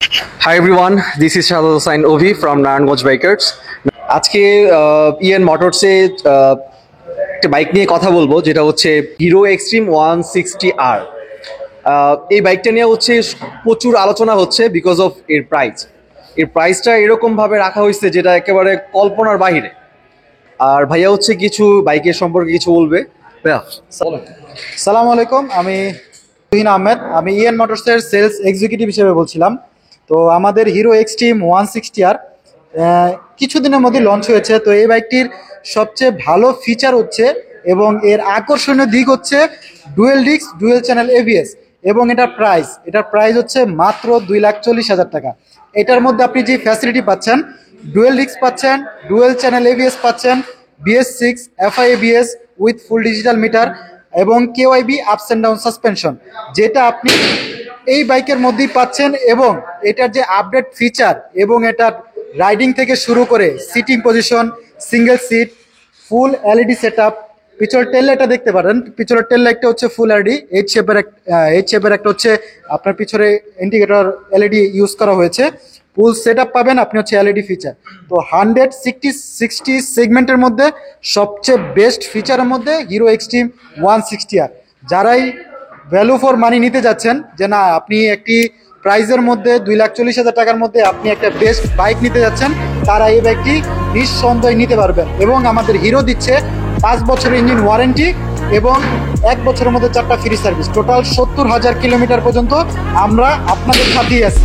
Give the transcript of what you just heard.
Hi everyone, this is Shahzad Hossain Ovi from Naranganj Bikers. আজকে EN মোটরসে একটা bike নিয়ে কথা বলবো যেটা হচ্ছে হিরো এক্সট্রিম 160R। এই বাইকটা নিয়ে হচ্ছে প্রচুর আলোচনা হচ্ছে বিকজ অফ এর প্রাইস। এর প্রাইসটা এরকম ভাবে রাখা হয়েছে যেটা একেবারে কল্পনার বাহিরে। আর ভাইয়া হচ্ছে কিছু বাইকের সম্পর্কে কিছু বলবে। ভাইয়া বলেন। সালামু আলাইকুম, আমি তুহিন আহমেদ। আমি ইএন মোটরসের সেলস এক্সিকিউটিভ হিসেবে বলছিলাম। তো আমাদের হিরো এক্সট্রিম 160R কিছুদিনের মধ্যে লঞ্চ হয়েছে। তো এই বাইকটির সবচেয়ে ভালো ফিচার হচ্ছে এবং এর আকর্ষণীয় দিক হচ্ছে dual disc dual channel ABS এবং এটার প্রাইস হচ্ছে মাত্র 2,40,000 টাকা। এটার মধ্যে আপনি যে ফ্যাসিলিটি পাচ্ছেন, ডুয়েল ডিস্ক পাচ্ছেন, ডুয়েল চ্যানেল এবিএস পাচ্ছেন, BS6 FI ABS with full digital meter এবং KYB ups and down suspension, যেটা আপনি এই বাইকের মধ্যেই পাচ্ছেন। এবং এটার যে আপডেট ফিচার এবং এটার রাইডিং থেকে শুরু করে sitting position, single seat, full LED set up, পিছনের টেল লাইটটা দেখতে পারেন। পিছনের টেল লাইটটা হচ্ছে ফুল এলইডি এইচ শেপের একটা হচ্ছে আপনার পিছনে ইন্ডিকেটর এলইডি ইউজ করা হয়েছে। ফুল সেট আপ পাবেন আপনি হচ্ছে এলইডি ফিচার। তো 160 সেগমেন্টের মধ্যে সবচেয়ে বেস্ট ফিচারের মধ্যে হিরো এক্সট্রিম 160R। যারাই ভ্যালু ফর মানি নিতে যাচ্ছেন, যে না আপনি একটি প্রাইজের মধ্যে 2,40,000 টাকার মধ্যে আপনি একটা বেস্ট বাইক নিতে যাচ্ছেন, তারা এই বাইকটি নিঃসন্দেহে নিতে পারবেন। এবং আমাদের হিরো দিচ্ছে 5 বছরের ইঞ্জিন ওয়ারেন্টি এবং 1 বছরের মধ্যে 4টা ফ্রি সার্ভিস। টোটাল 70,000 কিলোমিটার পর্যন্ত আমরা আপনাদের সাথেই আছি।